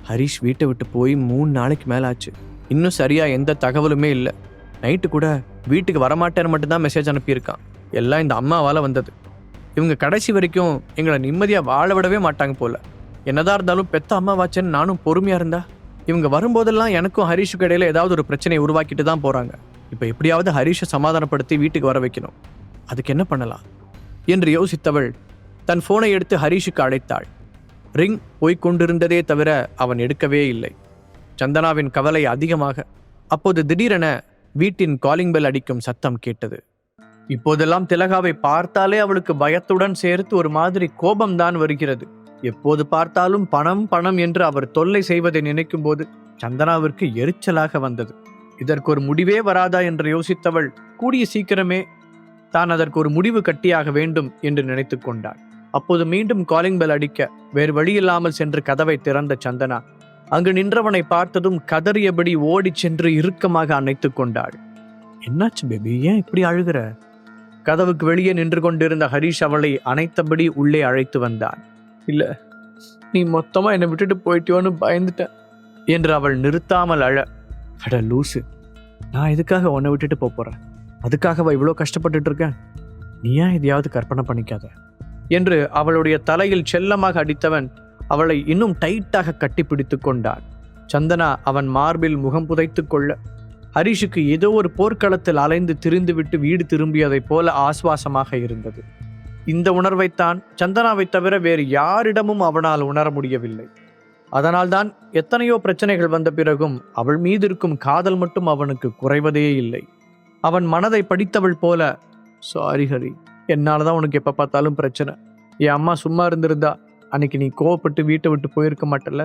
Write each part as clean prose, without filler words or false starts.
ஹரிஷ் வீட்டை விட்டு போய் 3 நாளைக்கு மேல ஆச்சு. இன்னும் சரியா எந்த தகவலுமே இல்லை. நைட்டு கூட வீட்டுக்கு வரமாட்டேன்னு மட்டும்தான் மெசேஜ் அனுப்பியிருக்கான். எல்லாம் இந்த அம்மாவால் வந்தது. இவங்க கடைசி வரைக்கும் எங்களை நிம்மதியாக வாழ விடவே மாட்டாங்க போல. என்னதான் இருந்தாலும் பெத்த அம்மாவாச்சேன்னு நானும் பொறுமையாக இருந்தா, இவங்க வரும்போதெல்லாம் எனக்கும் ஹரிஷுக்கு இடையில ஏதாவது ஒரு பிரச்சனையை உருவாக்கிட்டு தான் போகிறாங்க. இப்போ எப்படியாவது ஹரிஷை சமாதானப்படுத்தி வீட்டுக்கு வர வைக்கணும். அதுக்கு என்ன பண்ணலாம் என்று யோசித்தவள் தன் ஃபோனை எடுத்து ஹரிஷுக்கு அழைத்தாள். ரிங் போய்கொண்டிருந்ததே தவிர அவன் எடுக்கவே இல்லை. சந்தனாவின் கவலை அதிகமாக. அப்போது திடீரென வீட்டின் காலிங் பெல் அடிக்கும் சத்தம் கேட்டது. இப்போதெல்லாம் திலகாவை பார்த்தாலே அவளுக்கு பயத்துடன் சேர்த்து ஒரு மாதிரி கோபம்தான் வருகிறது. எப்போது பார்த்தாலும் பணம் பணம் என்று அவர் தொல்லை செய்வதை நினைக்கும் போது சந்தனாவிற்கு எரிச்சலாக வந்தது. இதற்கு ஒரு முடிவே வராதா என்று யோசித்தவள் கூடிய சீக்கிரமே தான் அதற்கு ஒரு முடிவு கட்டியாக வேண்டும் என்று நினைத்து கொண்டாள். அப்போது மீண்டும் காலிங் பெல் அடிக்க வேறு வழியில்லாமல் சென்று கதவை திறந்த சந்தனா அங்கு நின்றவனை பார்த்ததும் கதறியபடி ஓடிச் சென்று இறுக்கமாக அணைத்து கொண்டாள். என்னாச்சு பேபி, ஏன் இப்படி அழுகிற? கதவுக்கு வெளியே நின்று கொண்டிருந்த ஹரிஷ் அவளை அணைத்தபடி உள்ளே அழைத்து வந்தான். இல்ல, நீ மொத்தமா என்னை விட்டுட்டு போயிட்டியோன்னு பயந்துட்டேன் என்று அவள் நிறுத்தாமல் அழ. அட லூசு, நான் எதுக்காக உன்னை விட்டுட்டு போறேன்? அதுக்காகவா இவ்வளோ கஷ்டப்பட்டுட்டு இருக்கேன்? நீ ஏன் எதையாவது கற்பனை பண்ணிக்காத என்று அவளுடைய தலையில் செல்லமாக அடித்தவன் அவளை இன்னும் டைட்டாக கட்டிப்பிடித்து கொண்டான். சந்தனா அவன் மார்பில் முகம் புதைத்து கொள்ள ஹரிஷுக்கு ஏதோ ஒரு போர்க்களத்தில் அலைந்து திரிந்துவிட்டு வீடு திரும்பியதைப் போல ஆஸ்வாசமாக இருந்தது. இந்த உணர்வைத்தான் சந்தனாவை தவிர வேறு யாரிடமும் அவனால் உணர முடியவில்லை. அதனால்தான் எத்தனையோ பிரச்சனைகள் வந்த பிறகும் அவள் மீது இருக்கும் காதல் மட்டும் அவனுக்கு குறைவதே இல்லை. அவன் மனதை படித்தவள் போல, சாரி ஹரி, என்னாலதான் உனக்கு எப்ப பார்த்தாலும் பிரச்சனை. என் அம்மா சும்மா இருந்திருந்தா அன்னைக்கு நீ கோவப்பட்டு வீட்டை விட்டு போயிருக்க மாட்டல.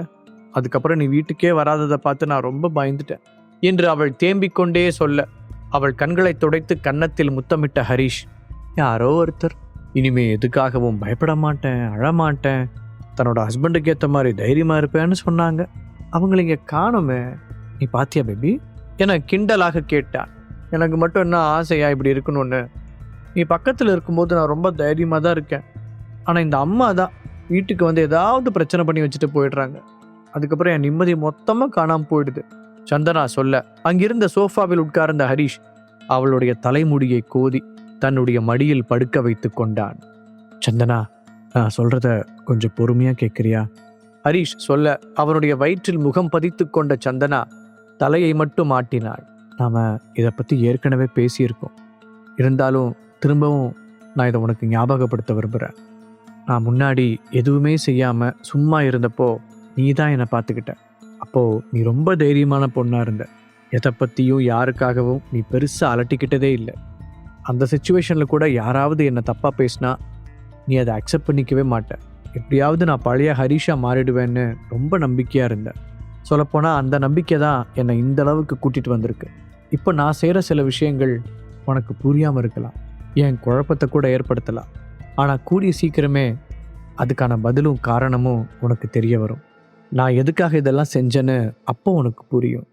அதுக்கப்புறம் நீ வீட்டுக்கே வராததை பார்த்து நான் ரொம்ப பயந்துட்டேன் என்று அவள் தேம்பிக் கொண்டே சொல்ல அவள் கண்களை துடைத்து கன்னத்தில் முத்தமிட்ட ஹரிஷ், யாரோ ஒருத்தர் இனிமே எதுக்காகவும் பயப்பட மாட்டேன், அழமாட்டேன், தன்னோட ஹஸ்பண்டுக்கு ஏற்ற மாதிரி தைரியமா இருப்பேன்னு சொன்னாங்க. அவங்களை இங்க காணுமே, நீ பாத்தியா பேபி என கிண்டலாக கேட்டான். எனக்கு மட்டும் என்ன ஆசையா இப்படி இருக்கணும்னு? நீ பக்கத்தில் இருக்கும்போது நான் ரொம்ப தைரியமா தான் இருக்கேன். ஆனா இந்த அம்மா தான் வீட்டுக்கு வந்து ஏதாவது பிரச்சனை பண்ணி வச்சுட்டு போயிடுறாங்க. அதுக்கப்புறம் என் நிம்மதி மொத்தமா காணாம போயிடுது. சந்தனா சொல்ல அங்கிருந்த சோஃபாவில் உட்கார்ந்த ஹரிஷ் அவளுடைய தலைமுடியை கோதி தன்னுடைய மடியில் படுக்க வைத்து கொண்டான். சந்தனா, நான் சொல்றத கொஞ்சம் பொறுமையா கேட்கிறியா? ஹரிஷ் சொல்ல அவனுடைய வயிற்றில் முகம் பதித்து கொண்ட சந்தனா தலையை மட்டும் ஆட்டினாள். நாம இதை பத்தி ஏற்கனவே பேசியிருக்கோம். இருந்தாலும் திரும்பவும் நான் இதை உனக்கு ஞாபகப்படுத்த விரும்புகிறேன். நான் முன்னாடி எதுவுமே செய்யாம சும்மா இருந்தப்போ நீ தான் என்னை பார்த்துக்கிட்ட. அப்போ நீ ரொம்ப தைரியமான பொண்ணா இருந்த. எதை பத்தியும் யாருக்காகவும் நீ பெருசா அலட்டிக்கிட்டதே இல்லை. அந்த சிச்சுவேஷன்ல கூட யாராவது என்னை தப்பா பேசினா நீ அதை அக்செப்ட் பண்ணிக்கவே மாட்ட. எப்படியாவது நான் பழைய ஹரிஷா மாறிடுவேன்னு ரொம்ப நம்பிக்கையா இருந்தேன். சொல்லப்போனால் அந்த நம்பிக்கை தான் என்னை இந்த அளவுக்கு கூட்டிட்டு வந்திருக்கு. இப்போ நான் செய்கிற சில விஷயங்கள் உனக்கு புரியாமல் இருக்கலாம், என் குழப்பத்தை கூட ஏற்படுத்தலாம். ஆனால் கூடிய சீக்கிரமே அதுக்கான பதிலும் காரணமும் உனக்கு தெரிய வரும். நான் எதுக்காக இதெல்லாம் செஞ்சேன்னு அப்போ உனக்கு புரியும்.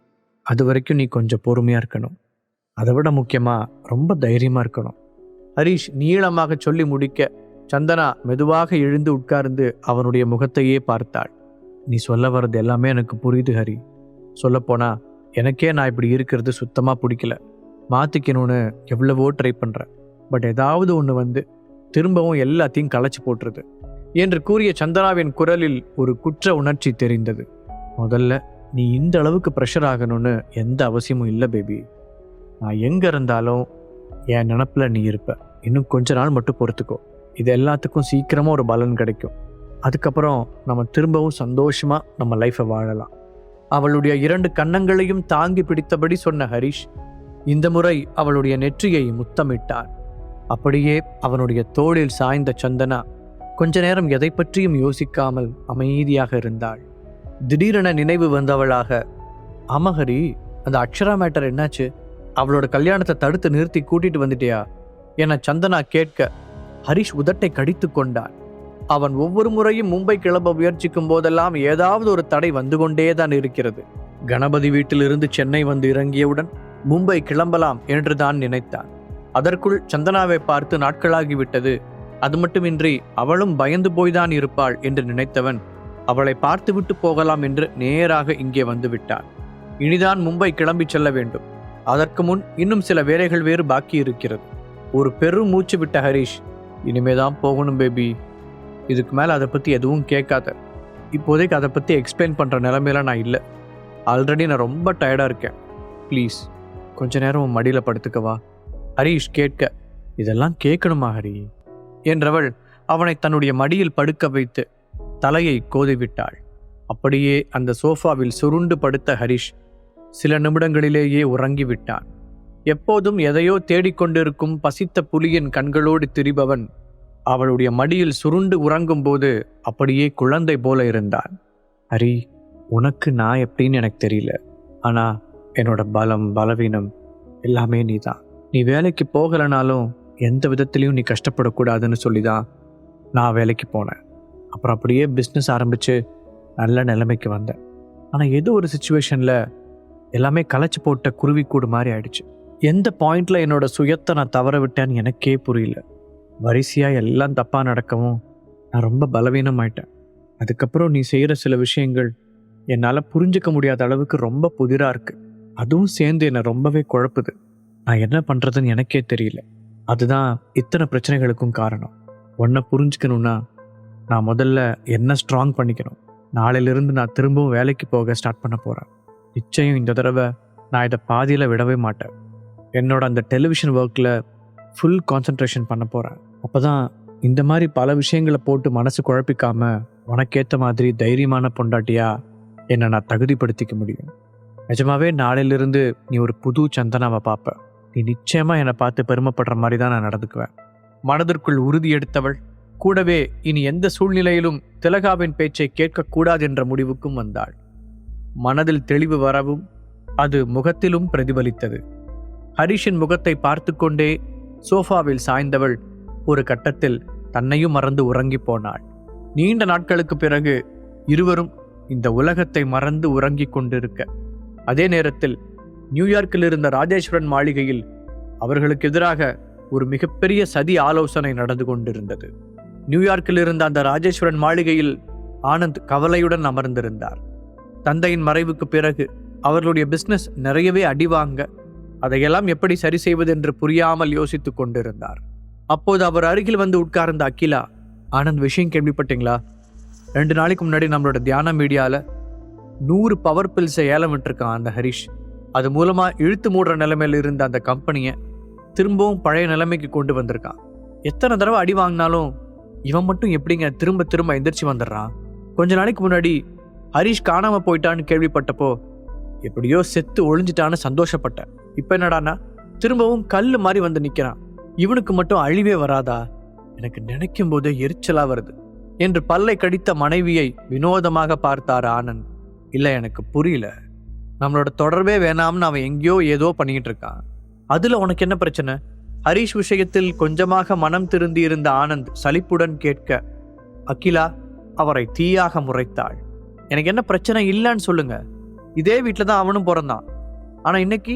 அது வரைக்கும் நீ கொஞ்சம் பொறுமையாக இருக்கணும். அதை விட முக்கியமாக ரொம்ப தைரியமாக இருக்கணும். ஹரிஷ் நீளமாக சொல்லி முடிக்க சந்தனா மெதுவாக எழுந்து உட்கார்ந்து அவனுடைய முகத்தையே பார்த்தாள். நீ சொல்ல வர்றது எல்லாமே எனக்கு புரியுது ஹரி. சொல்லப்போனா எனக்கே நான் இப்படி இருக்கிறது சுத்தமாக பிடிக்கல. மாற்றிக்கணும்னு எவ்வளவோ ட்ரை பண்ணுறேன். பட் ஏதாவது ஒன்று வந்து திரும்பவும் எல்லாத்தையும் களைச்சி போட்டுருது என்று கூறிய சந்தனாவின் குரலில் ஒரு குற்ற உணர்ச்சி தெரிந்தது. முதல்ல நீ இந்த அளவுக்கு ப்ரெஷர் ஆகணும்னு எந்த அவசியமும் இல்லை பேபி. நான் எங்கே இருந்தாலும் என் நினப்பில் நீ இருப்ப. இன்னும் கொஞ்ச நாள் மட்டும் பொறுத்துக்கோ. இது எல்லாத்துக்கும் சீக்கிரமாக ஒரு பலன் கிடைக்கும். அதுக்கப்புறம் நம்ம திரும்பவும் சந்தோஷமாக நம்ம லைஃப்பை வாழலாம். அவளுடைய 2 கன்னங்களையும் தாங்கி பிடித்தபடி சொன்ன ஹரிஷ் இந்த முறை அவளுடைய நெற்றியை முத்தமிட்டான். அப்படியே அவனுடைய தோளில் சாய்ந்த சந்தனா கொஞ்ச நேரம் எதை பற்றியும் யோசிக்காமல் அமைதியாக இருந்தாள். திடீரென நினைவு வந்தவளாக, ஆமா ஹரி, அந்த அக்ஷரா மேட்டர் என்னாச்சு? அவளோட கல்யாணத்தை தடுத்து நிறுத்தி கூட்டிட்டு வந்துட்டியா என சந்தனா கேட்க ஹரிஷ் உதட்டை கடித்து கொண்டான். அவன் ஒவ்வொரு முறையும் மும்பை கிளம்ப முயற்சிக்கும் போதெல்லாம் ஏதாவது ஒரு தடை வந்து கொண்டேதான் இருக்கிறது. கணபதி வீட்டிலிருந்து சென்னை வந்து இறங்கியவுடன் மும்பை கிளம்பலாம் என்று தான் நினைத்தான். அதற்குள் சந்தனாவை பார்த்து நாட்களாகிவிட்டது. அது மட்டுமின்றி அவளும் பயந்து போய்தான் இருப்பாள் என்று நினைத்தவன் அவளை பார்த்துவிட்டு போகலாம் என்று நேராக இங்கே வந்து விட்டார். இனிதான் மும்பை கிளம்பி செல்ல வேண்டும். அதற்கு முன் இன்னும் சில வேலைகள் வேறு பாக்கி இருக்கிறது. ஒரு பெரும் மூச்சு விட்ட ஹரிஷ், இனிமேதான் போகணும் பேபி. இதுக்கு மேலே அதை பற்றி எதுவும் கேட்காத. இப்போதைக்கு அதை பற்றி எக்ஸ்பிளைன் பண்ணுற நிலைமையில நான் இல்லை. ஆல்ரெடி நான் ரொம்ப டயர்டாக இருக்கேன். ப்ளீஸ் கொஞ்ச நேரம் உன் மடியில் படுத்துக்கவா. ஹரிஷ் கேட்க, இதெல்லாம் கேட்கணுமா ஹரி என்றவள் அவனை தன்னுடைய மடியில் படுக்க வைத்து தலையை கோதிவிட்டாள். அப்படியே அந்த சோஃபாவில் சுருண்டு படுத்த ஹரிஷ் சில நிமிடங்களிலேயே உறங்கிவிட்டான். எப்போதும் எதையோ தேடிக்கொண்டிருக்கும் பசித்த புலியின் கண்களோடு திரிபவன் அவளுடைய மடியில் சுருண்டு உறங்கும் போது அப்படியே குழந்தை போல இருந்தான். ஹரி, உனக்கு நான் எப்படின்னு எனக்கு தெரியல. ஆனா என்னோட பலம் பலவீனம் எல்லாமே நீதான். நீ வேலைக்கு போகலைனாலும் எந்த விதத்திலையும் நீ கஷ்டப்படக்கூடாதுன்னு சொல்லி தான் நான் வேலைக்கு போனேன். அப்புறம் அப்படியே பிஸ்னஸ் ஆரம்பித்து நல்ல நிலைமைக்கு வந்தேன். ஆனால் ஏதோ ஒரு சுச்சுவேஷனில் எல்லாமே களைச்சி போட்ட குருவிக்கூடு மாதிரி ஆயிடுச்சு. எந்த பாயிண்டில் என்னோட சுயத்தை நான் தவற விட்டேன்னு எனக்கே புரியல. வரிசையாக எல்லாம் தப்பாக நடக்கவும் நான் ரொம்ப பலவீனமாயிட்டேன். அதுக்கப்புறம் நீ செய்கிற சில விஷயங்கள் என்னால் புரிஞ்சிக்க முடியாத அளவுக்கு ரொம்ப புதிராக இருக்குது. அதுவும் சேர்ந்து என்னை ரொம்பவே குழப்புது. நான் என்ன பண்ணுறதுன்னு எனக்கே தெரியல. அதுதான் இத்தனை பிரச்சனைகளுக்கும் காரணம். ஒன்றை புரிஞ்சுக்கணுன்னா நான் முதல்ல என்ன ஸ்ட்ராங் பண்ணிக்கணும். நாளையிலிருந்து நான் திரும்பவும் வேலைக்கு போக ஸ்டார்ட் பண்ண போகிறேன். நிச்சயம் இந்த தடவை நான் இதை பாதியில் விடவே மாட்டேன். என்னோட அந்த டெலிவிஷன் ஒர்க்கில் ஃபுல் கான்சன்ட்ரேஷன் பண்ண போகிறேன். அப்போ தான் இந்த மாதிரி பல விஷயங்களை போட்டு மனசு குழப்பிக்காமல் உனக்கேற்ற மாதிரி தைரியமான பொண்டாட்டியாக என்னை நான் தகுதிப்படுத்திக்க முடியும். நிஜமாவே நாளையிலிருந்து நீ ஒரு புது சந்தனாவை பார்ப்ப. நீ நிச்சயமாக என்னை பார்த்து பெருமைப்படுற மாதிரி தான் நான் நடந்துக்குவேன். மனதிற்குள் உறுதி எடுத்தவள் கூடவே இனி எந்த சூழ்நிலையிலும் திலகாவின் பேச்சை கேட்கக்கூடாது என்ற முடிவுக்கும் வந்தாள். மனதில் தெளிவு வரவும் அது முகத்திலும் பிரதிபலித்தது. ஹரிஷின் முகத்தை பார்த்து கொண்டே சோஃபாவில் சாய்ந்தவள் ஒரு கட்டத்தில் தன்னையும் மறந்து உறங்கி போனாள். நீண்ட நாட்களுக்கு பிறகு இருவரும் இந்த உலகத்தை மறந்து உறங்கி கொண்டிருக்க, அதே நேரத்தில் நியூயார்க்கில் இருந்த ராஜேஸ்வரன் மாளிகையில் அவர்களுக்கு எதிராக ஒரு மிகப்பெரிய சதி ஆலோசனை நடந்து கொண்டிருந்தது. நியூயார்க்கில் இருந்த அந்த ராஜேஸ்வரன் மாளிகையில் ஆனந்த் கவலையுடன் அமர்ந்திருந்தார். தந்தையின் மறைவுக்கு பிறகு அவர்களுடைய பிஸ்னஸ் நிறையவே அடிவாங்க, அதையெல்லாம் எப்படி சரி செய்வது என்று புரியாமல் யோசித்து கொண்டிருந்தார். அப்போது அவர் அருகில் வந்து உட்கார்ந்த அகிலா, ஆனந்த், விஷயம் கேள்விப்பட்டீங்களா? 2 நாளைக்கு முன்னாடி நம்மளோட தியான மீடியாவில் 100 பவர் பில்ஸை ஏலம் விட்டுருக்கான் அந்த ஹரிஷ். அது மூலமாக இழுத்து மூடுற நிலைமையில் இருந்த அந்த கம்பெனியை திரும்பவும் பழைய நிலைமைக்கு கொண்டு வந்திருக்கான். எத்தனை தடவை அடி வாங்கினாலும் இவன் மட்டும் எப்படிங்க திரும்ப திரும்ப எந்திரிச்சு வந்துடுறான்? கொஞ்ச நாளைக்கு முன்னாடி ஹரிஷ் காணாமல் போயிட்டான்னு கேள்விப்பட்டப்போ எப்படியோ செத்து ஒழிஞ்சிட்டான்னு சந்தோஷப்பட்டேன். இப்போ என்னடானா திரும்பவும் கல் மாதிரி வந்து நிற்கிறான். இவனுக்கு மட்டும் அழிவே வராதா? எனக்கு நினைக்கும் போதே எரிச்சலா வருது என்று பல்லை கடித்த மனைவியை வினோதமாக பார்த்தார் ஆனந்த். இல்லை, எனக்கு புரியல. நம்மளோட தொடர்பே வேணாம்னு அவன் எங்கேயோ ஏதோ பண்ணிக்கிட்டு இருக்கான். அதுல உனக்கு என்ன பிரச்சனை? ஹரிஷ் விஷயத்தில் கொஞ்சமாக மனம் திருந்தி இருந்த ஆனந்த் சலிப்புடன் கேட்க, அகிலா அவரை தீயாக முறைத்தாள். எனக்கு என்ன பிரச்சனை இல்லைன்னு சொல்லுங்க. இதே வீட்டில் தான் அவனும் பிறந்தான். ஆனா இன்னைக்கு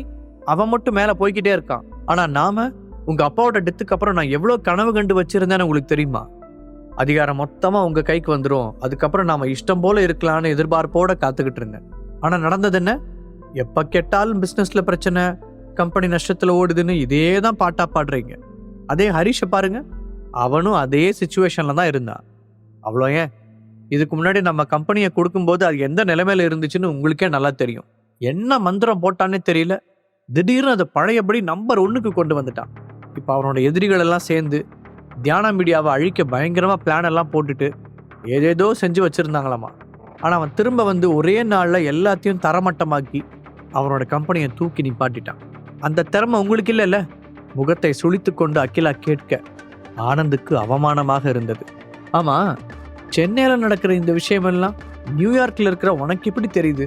அவன் மட்டும் மேல போய்கிட்டே இருக்கான். ஆனா நாம உங்க அப்பாவோட டெத்துக்கு அப்புறம் நான் எவ்வளவு கனவு கண்டு வச்சிருந்தேன்னு உங்களுக்கு தெரியுமா? அதிகாரம் மொத்தமா உங்க கைக்கு வந்துடும், அதுக்கப்புறம் நாம இஷ்டம் போல இருக்கலான்னு எதிர்பார்ப்போட காத்துக்கிட்டு இருந்தேன். ஆனா நடந்தது என்ன? எப்ப கேட்டாலும் பிசினஸ்ல பிரச்சனை, கம்பெனி நஷ்டத்துல ஓடுதுன்னு இதே தான் பாட்டா பாடுறீங்க. அதே ஹரிஷை பாருங்க, அவனும் அதே சிச்சுவேஷன்ல தான் இருந்தான். அவ்வளோ ஏன், இதுக்கு முன்னாடி நம்ம கம்பெனியை கொடுக்கும்போது அது எந்த நிலைமையில இருந்துச்சுன்னு உங்களுக்கே நல்லா தெரியும். என்ன மந்திரம் போட்டானே தெரியல, திடீர்னு அதை பழையபடி நம்பர் 1க்கு கொண்டு வந்துட்டான். இப்போ அவனோட எதிரிகள் எல்லாம் சேர்ந்து தியான மீடியாவை அழிக்க பயங்கரமாக பிளான் எல்லாம் போட்டுட்டு ஏதேதோ செஞ்சு வச்சுருந்தாங்களாமா. ஆனால் அவன் திரும்ப வந்து ஒரே நாளில் எல்லாத்தையும் தரமட்டமாக்கி அவனோட கம்பெனியை தூக்கி நிப்பாட்டிட்டான். அந்த திறமை உங்களுக்கு இல்லைல்ல? முகத்தை சுளித்து கொண்டு அகிலா கேட்க ஆனந்துக்கு அவமானமாக இருந்தது. ஆமாம், சென்னையில் நடக்கிற இந்த விஷயமெல்லாம் நியூயார்க்கில் இருக்கிற உனக்கு எப்படி தெரியுது?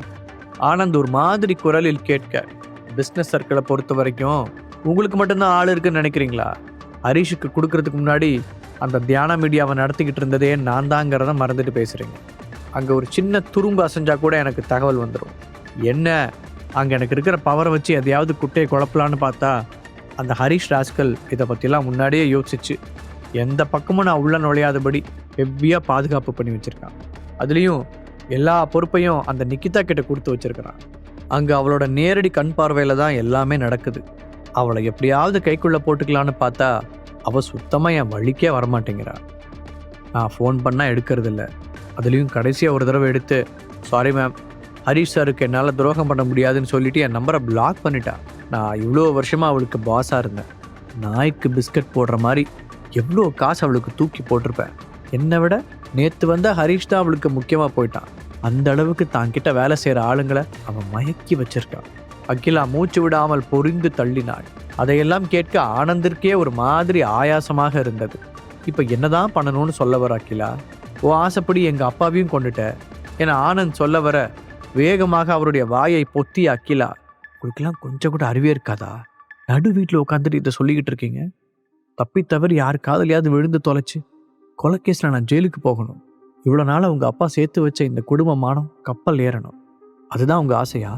ஆனந்த் ஒரு மாதிரி குரலில் கேட்க, பிஸ்னஸ் சர்க்கிளை பொறுத்த வரைக்கும் உங்களுக்கு மட்டும்தான் ஆள் இருக்குன்னு நினைக்கிறீங்களா? ஹரிஷுக்கு கொடுக்கறதுக்கு முன்னாடி அந்த தியான மீடியாவை நடத்திக்கிட்டு இருந்ததே நான் தாங்கிறத மறந்துட்டு பேசுகிறீங்க. அங்கே ஒரு சின்ன துரும்பு அசைஞ்சா கூட எனக்கு தகவல் வந்துடும். என்ன, அங்கே எனக்கு இருக்கிற பவரை வச்சு எதையாவது குட்டையை குழப்பலான்னு பார்த்தா அந்த ஹரிஷ் ராஸ்கல் இதை பற்றிலாம் முன்னாடியே யோசிச்சு எந்த பக்கமும் நான் உள்ள நுழையாதபடி ஹெவியாக பாதுகாப்பு பண்ணி வச்சுருக்கான். அதுலேயும் எல்லா பொறுப்பையும் அந்த நிக்கிதா கிட்ட கொடுத்து வச்சிருக்கிறான். அங்கே அவளோட நேரடி கண் பார்வையில் தான் எல்லாமே நடக்குது. அவளை எப்படியாவது கைக்குள்ளே போட்டுக்கலான்னு பார்த்தா அவள் சுத்தமாக என் வழிக்கே வரமாட்டேங்கிறா. நான் ஃபோன் பண்ணால் எடுக்கிறது இல்லை. அதுலேயும் கடைசியாக ஒரு தடவை எடுத்து, சாரி மேம், ஹரிஷ் சாருக்கு என்னால் துரோகம் பண்ண முடியாதுன்னு சொல்லிட்டு என் நம்பரை பிளாக் பண்ணிட்டா. நான் இவ்வளோ வருஷமாக அவளுக்கு பாஸாக இருந்தேன். நாய்க்கு பிஸ்கட் போடுற மாதிரி எவ்வளோ காசு அவளுக்கு தூக்கி போட்டிருப்பேன். என்னை விட நேற்று வந்த ஹரிஷ் தான் அவளுக்கு முக்கியமாக போயிட்டான். அந்த அளவுக்கு தான்கிட்ட வேலை செய்கிற ஆளுங்களை அவன் மயக்கி வச்சிருக்கான். அகிலா மூச்சு விடாமல் பொறிந்து தள்ளினாள். அதையெல்லாம் கேட்க ஆனந்திற்கே ஒரு மாதிரி ஆயாசமாக இருந்தது. இப்போ என்னதான் பண்ணணும்னு சொல்ல வர அகிலா? ஓ ஆசைப்படி எங்கள் அப்பாவையும் கொண்டுட்ட என ஆனந்த் சொல்ல வர வேகமாக அவருடைய வாயை பொத்தி அகிலா, உங்களுக்கெல்லாம் கொஞ்சம் கூட அறிவே இருக்காதா? நடு வீட்டில் உட்காந்துட்டு இதை சொல்லிக்கிட்டு இருக்கீங்க. தப்பி தவறி யார் காதலையாவது விழுந்து தொலைச்சு கொலைக்கேஸில் நான் ஜெயிலுக்கு போகணும். இவ்வளோ நாள் உங்கள் அப்பா சேர்த்து வச்ச இந்த குடும்பமானம் கப்பல் ஏறணும். அதுதான் உங்கள் ஆசையா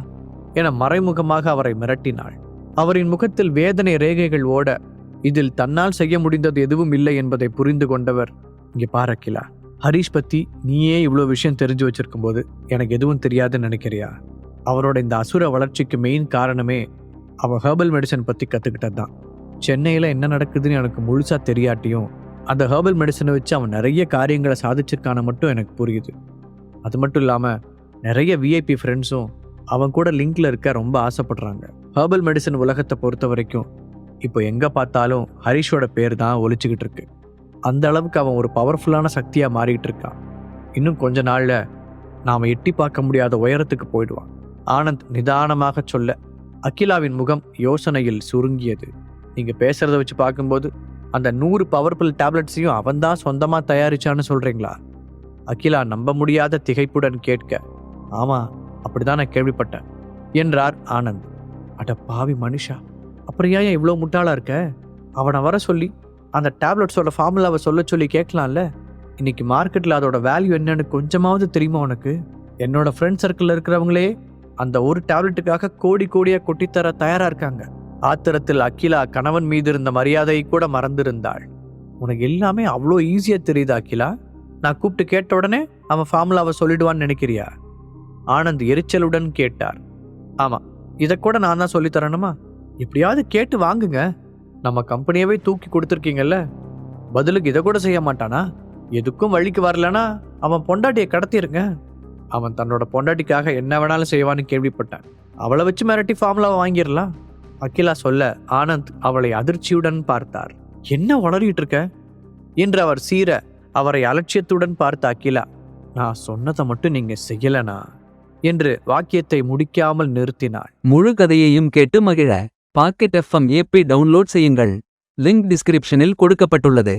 என மறைமுகமாக அவரை மிரட்டினாள். அவரின் முகத்தில் வேதனை ரேகைகள் ஓட, இதில் தன்னால் செய்ய முடிந்தது எதுவும் இல்லை என்பதை புரிந்து கொண்டவர், இங்கே பாரு அகிலா, ஹரிஷ் பற்றி நீயே இவ்வளோ விஷயம் தெரிஞ்சு வச்சிருக்கும் போது எனக்கு எதுவும் தெரியாதுன்னு நினைக்கிறியா? அவரோட இந்த அசுர வளர்ச்சிக்கு மெயின் காரணமே அவன் ஹெர்பல் மெடிசன் பற்றி கற்றுக்கிட்டது தான். சென்னையில் என்ன நடக்குதுன்னு எனக்கு முழுசாக தெரியாட்டியும் அந்த ஹெர்பல் மெடிசனை வச்சு அவன் நிறைய காரியங்களை சாதிச்சிருக்கான மட்டும் எனக்கு புரியுது. அது மட்டும் இல்லாமல் நிறைய விஐபி ஃப்ரெண்ட்ஸும் அவன் கூட லிங்க்ல இருக்க ரொம்ப ஆசைப்படுறாங்க. ஹெர்பல் மெடிசன் உலகத்தை பொறுத்த வரைக்கும் இப்போ எங்கே பார்த்தாலும் ஹரிஷோட பேர் தான் ஒலிச்சுக்கிட்டு இருக்கு. அந்த அளவுக்கு அவன் ஒரு பவர்ஃபுல்லான சக்தியாக மாறிக்கிட்டு இருக்கான். இன்னும் கொஞ்ச நாளில் நாம் எட்டி பார்க்க முடியாத உயரத்துக்கு போயிடுவான். ஆனந்த் நிதானமாக சொல்ல அகிலாவின் முகம் யோசனையில் சுருங்கியது. நீங்கள் பேசுகிறத வச்சு பார்க்கும்போது அந்த 100 பவர்ஃபுல் டேப்லெட்ஸையும் அவன்தான் சொந்தமாக தயாரிச்சான்னு சொல்கிறீங்களா? அகிலா நம்ப முடியாத திகைப்புடன் கேட்க, ஆமாம், அப்படிதான் நான் கேள்விப்பட்டேன் என்றார் ஆனந்த். அட பாவி மனுஷா, அப்புறம் ஏன் இவ்வளோ முட்டாளாக இருக்க? அவனை வர சொல்லி அந்த டேப்லெட்ஸோட ஃபார்முலாவை சொல்ல சொல்லி கேட்கலாம்ல. இன்னைக்கு மார்க்கெட்டில் அதோட வேல்யூ என்னன்னு கொஞ்சமாவது தெரியுமா உனக்கு? என்னோட ஃப்ரெண்ட் சர்க்கிளில் இருக்கிறவங்களே அந்த ஒரு டேப்லெட்டுக்காக கோடி கோடியாக கொட்டித்தர தயாராக இருக்காங்க. ஆத்திரத்தில் அகிலா கணவன் மீது இருந்த மரியாதையை கூட மறந்திருந்தாள். உனக்கு எல்லாமே அவ்வளோ ஈஸியாக தெரியுது அகிலா? நான் கூப்பிட்டு கேட்ட உடனே அவன் ஃபார்முலாவை சொல்லிடுவான்னு நினைக்கிறியா? ஆனந்த் எரிச்சலுடன் கேட்டார். ஆமாம், இதை கூட நான் தான் சொல்லித்தரணுமா? எப்படியாவது கேட்டு வாங்குங்க. நம்ம கம்பெனியவே தூக்கி கொடுத்துருக்கீங்கல்ல, பதிலுக்கு இதை கூட செய்ய மாட்டானா? எதுக்கும் வழிக்கு வரலனா அவன் பொண்டாட்டியை கடத்திருங்க. அவன் தன்னோட பொண்டாட்டிக்காக என்ன வேணாலும் செய்வான்னு கேள்விப்பட்டேன். அவளை வச்சு மிரட்டி ஃபார்முலாவை வாங்கிடலாம். அகிலா சொல்ல ஆனந்த் அவளை அதிர்ச்சியுடன் பார்த்தார். என்ன உளறிட்டு இருக்க என்று அவர் சீர அவரை அலட்சியத்துடன் பார்த்த அகிலா, நான் சொன்னதை மட்டும் நீங்க செய்யலனா என்று வாக்கியத்தை முடிக்காமல் நிறுத்தினாள். முழு கதையையும் கேட்டு மகிழ பாக்கெட் FM ஆப்பை டவுன்லோட் செய்யுங்கள். லிங்க் டிஸ்கிரிப்ஷனில் கொடுக்கப்பட்டுள்ளது.